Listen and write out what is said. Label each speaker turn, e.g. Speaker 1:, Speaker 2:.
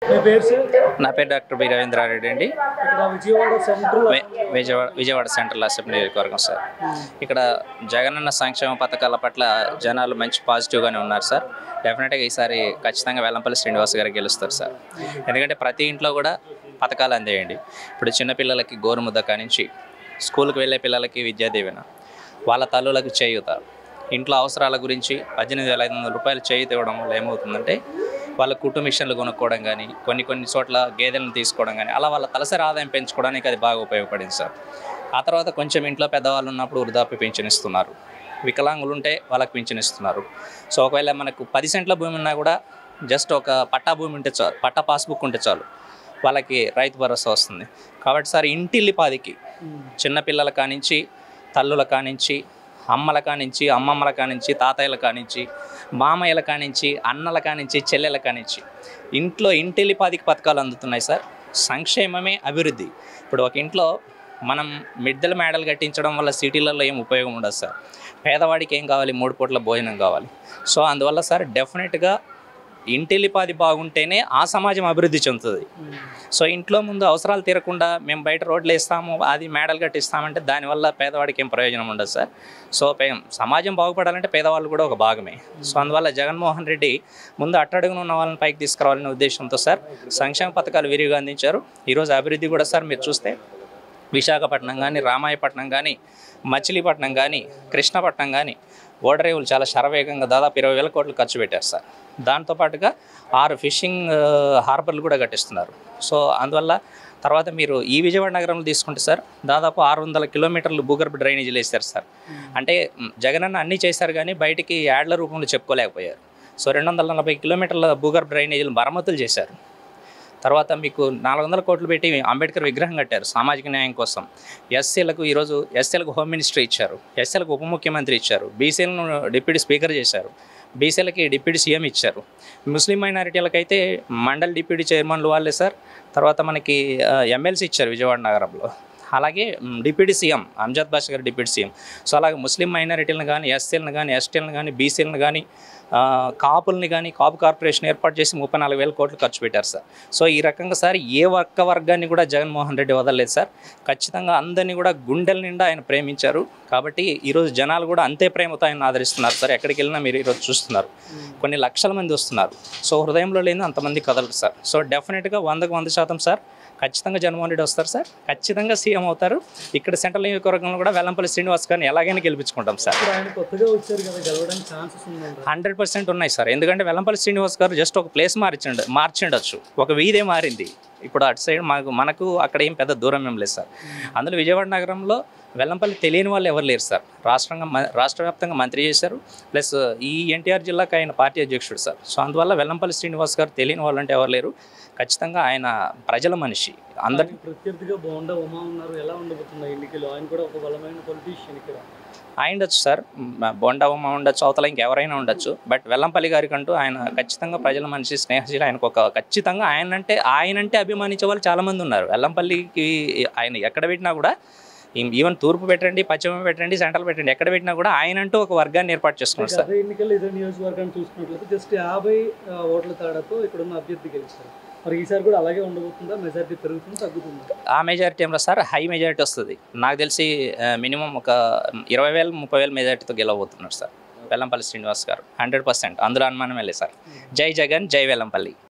Speaker 1: మీ పేరు సార్?
Speaker 2: నా పేరు డాక్టర్ బి రవీంద్రారెడ్డి అండి.
Speaker 1: ఇక్కడ
Speaker 2: విజయవాడ సెంట్రల్ అసెంబ్లీ నియోజకవర్గం సార్. ఇక్కడ జగనన్న సంక్షేమ పథకాల పట్ల జనాలు మంచి పాజిటివ్గానే ఉన్నారు సార్. డెఫినెట్గా ఈసారి ఖచ్చితంగా వెల్లంపల్లి శ్రీనివాస్ గారు గెలుస్తారు సార్. ఎందుకంటే ప్రతి ఇంట్లో కూడా పథకాలు అందేయండి. ఇప్పుడు చిన్నపిల్లలకి గోరుముద్ద కానించి స్కూల్కి వెళ్ళే పిల్లలకి విద్యా దీవెన, వాళ్ళ తల్లులకు చేయూత, ఇంట్లో అవసరాల గురించి 18,500 రూపాయలు చేయూత ఇవ్వడం వల్ల ఏమవుతుందంటే వాళ్ళ కుటుంబ మిషన్లు కొనుక్కోవడం కానీ, కొన్ని చోట్ల గేదెలను తీసుకోవడం కానీ, అలా వాళ్ళ తలసరి ఆదాయం పెంచుకోవడానికి అది బాగా ఉపయోగపడింది సార్. ఆ తర్వాత కొంచెం ఇంట్లో పెద్దవాళ్ళు ఉన్నప్పుడు వృద్ధాప్య పింఛన్ ఇస్తున్నారు, వికలాంగులు ఉంటే వాళ్ళకి పింఛన్ ఇస్తున్నారు. సో ఒకవేళ మనకు 10 సెంట్ల భూమి ఉన్నా కూడా జస్ట్ ఒక పట్టా భూమి ఉంటే చాలు, పట్టా పాస్బుక్ ఉంటే చాలు, వాళ్ళకి రైతు భరోసా వస్తుంది. కాబట్టి సార్ ఇంటిల్లిపాదికి చిన్నపిల్లల కానించి, తల్లుల కానించి, అమ్మల కానించి, అమ్మమ్మల కానించి, తాతయ్యల కానించి, మామయ్యల కానించి, అన్నల కానించి, చెల్లెల కానించి ఇంటిల్లిపాదికి పథకాలు అందుతున్నాయి సార్. సంక్షేమమే అభివృద్ధి. ఇప్పుడు ఒక ఇంట్లో మనం మిద్దెల మేడలు కట్టించడం వల్ల సిటీలలో ఏం ఉపయోగం ఉండదు సార్. పేదవాడికి ఏం కావాలి? 3 పూట్ల భోజనం కావాలి. సో అందువల్ల సార్ డెఫినెట్గా ఇంటిల్లిపాది బాగుంటేనే ఆ సమాజం అభివృద్ధి చెందుతుంది. సో ఇంట్లో ముందు అవసరాలు తీరకుండా మేము బయట రోడ్లు వేస్తాము, అది మేడలు కట్టిస్తామంటే దానివల్ల పేదవాడికి ఏం ప్రయోజనం ఉండదు సార్. సో సమాజం బాగుపడాలంటే పేదవాళ్ళు కూడా ఒక భాగమే. సో అందువల్ల జగన్మోహన్ రెడ్డి ముందు అట్టడుగున ఉన్న వాళ్ళని పైకి తీసుకురావాలనే ఉద్దేశంతో సార్ సంక్షేమ పథకాలు విరివిగా అందించారు. ఈరోజు అభివృద్ధి కూడా సార్ మీరు చూస్తే విశాఖపట్నం కానీ, రామాయపట్నం కానీ, మచిలీపట్నం కానీ, కృష్ణపట్నం కానీ ఓడరేవులు చాలా శరవేగంగా దాదాపు 20,000 కోట్లు ఖర్చు పెట్టారు సార్. దాంతోపాటుగా 6 ఫిషింగ్ హార్బర్లు కూడా కట్టిస్తున్నారు. సో అందువల్ల తర్వాత మీరు ఈ విజయవాడ నగరంలో తీసుకుంటే సార్ దాదాపు 600 కిలోమీటర్లు భూగర్భ డ్రైనేజీలు వేశారు సార్. అంటే జగనన్న అన్నీ చేశారు కానీ బయటికి యాడ్ల రూపంలో చెప్పుకోలేకపోయారు. సో 240 కిలోమీటర్ల భూగర్భ డ్రైనేజీలు మరమ్మతులు చేశారు. తర్వాత మీకు 400 కోట్లు పెట్టి అంబేద్కర్ విగ్రహం కట్టారు సామాజిక న్యాయం కోసం. ఎస్సీలకు ఈరోజు ఎస్సీలకు హోమ్ మినిస్ట్రీ ఇచ్చారు, ఎస్సీలకు ఉప ముఖ్యమంత్రి ఇచ్చారు, బీసీలను డిప్యూటీ స్పీకర్ చేశారు, బీసీలకి డిప్యూటీ సీఎం ఇచ్చారు, ముస్లిం మైనారిటీలకైతే మండల్ డిప్యూటీ చైర్మన్లు వాళ్ళే సార్. తర్వాత మనకి ఎమ్మెల్సీ ఇచ్చారు విజయవాడ నగరంలో. అలాగే డిప్యూటీ సీఎం అంజద్ బాషా గారు డిప్యూటీ సీఎం. సో అలాగే ముస్లిం మైనారిటీలను కానీ, ఎస్సీలను కానీ, ఎస్టీలను కానీ, బీసీలను కానీ, కాపుల్ని కానీ కాపు కార్పొరేషన్ ఏర్పాటు చేసి 34,000 కోట్లు ఖర్చు పెట్టారు సార్. సో ఈ రకంగా సార్ ఏ వర్గాన్ని కూడా జగన్మోహన్ రెడ్డి వదలలేదు సార్. ఖచ్చితంగా అందరినీ కూడా గుండెల నిండా ఆయన ప్రేమించారు. కాబట్టి ఈరోజు జనాలు కూడా అంతే ప్రేమతో ఆయన ఆదరిస్తున్నారు సార్. ఎక్కడికి వెళ్ళినా మీరు ఈరోజు చూస్తున్నారు కొన్ని లక్షల మంది వస్తున్నారు. సో హృదయంలో లేని అంతమంది కదలరు సార్. సో డెఫినెట్గా 100కు 100% సార్ ఖచ్చితంగా జగన్మోహన్ రెడ్డి వస్తారు సార్. ఖచ్చితంగా సీఎం అవుతారు. ఇక్కడ సెంట్రల్ నియోజకవర్గంలో కూడా వెల్లంపల్లి శ్రీనివాస్ గారిని ఎలాగైనా గెలిపించుకుంటాం సార్. 100% ఉన్నాయి సార్. ఎందుకంటే వెల్లంపల్లి శ్రీనివాస్ గారు జస్ట్ ఒక ప్లేస్ మార్చిండొచ్చు, ఒక వీధే మారింది. ఇప్పుడు అటు సైడ్ మనకు అక్కడ ఏం పెద్ద దూరం ఏం లేదు సార్. అందులో విజయవాడ నగరంలో వెల్లంపల్లి తెలియని వాళ్ళు ఎవరు లేరు సార్. రాష్ట్ర వ్యాప్తంగా మంత్రి చేశారు, ప్లస్ ఈ ఎన్టీఆర్ జిల్లాకు ఆయన పార్టీ అధ్యక్షుడు సార్. సో అందువల్ల వెల్లంపల్లి శ్రీనివాస్ గారు తెలియని వాళ్ళు అంటే ఎవరు లేరు. ఖచ్చితంగా ఆయన ప్రజల మనిషి. అందరికీ
Speaker 1: ప్రత్యర్థిగా బోండా ఉమా ఉన్నారు, ఎలా ఉండబోతుంది ఎన్నికలు? ఆయన కూడా ఒక బలమైన పొలిటీషియన్ ఇక్కడ.
Speaker 2: ఉండొచ్చు సార్, బోండా ఉమా ఉండొచ్చు, అవతల ఇంకెవరైనా ఉండొచ్చు. బట్ వెల్లంపల్లి గారికి అంటూ ఆయన ఖచ్చితంగా ప్రజల మనిషి, స్నేహశీల. ఆయనకు ఒక ఖచ్చితంగా ఆయనంటే అభిమానించే వాళ్ళు చాలామంది ఉన్నారు. వెల్లంపల్లికి ఆయన ఎక్కడ పెట్టినా కూడా, ఈవెన్ తూర్పు పెట్టండి, పశ్చిమ పెట్టండి, సెంట్రల్ పెట్టండి, ఎక్కడ పెట్టినా కూడా ఆయనంటూ ఒక వర్గాన్ని ఏర్పాటు చేసుకున్నారు సార్.
Speaker 1: ఎన్నికల్లో ఇదే నియోజకవర్గాన్ని చూసుకున్నట్లయితే జస్ట్ 50 ఓట్ల తేడాతో ఇక్కడున్న అభ్యర్థి గెలుస్తారు. మరి ఈసారి కూడా అలాగే ఉండబోతుందా? మెజారిటీ పెరుగుతుందా, తగ్గుతుందా?
Speaker 2: ఆ మెజారిటీ ఏమో సార్ హై మెజారిటీ వస్తుంది. నాకు తెలిసి మినిమం ఒక 20,000 30,000 మెజారిటీతో గెలవబోతున్నారు సార్ వెల్లంపల్లి శ్రీనివాస్ గారు. 100%, అందులో అనుమానమే లేదు సార్. జై జగన్, జై వెల్లంపల్లి.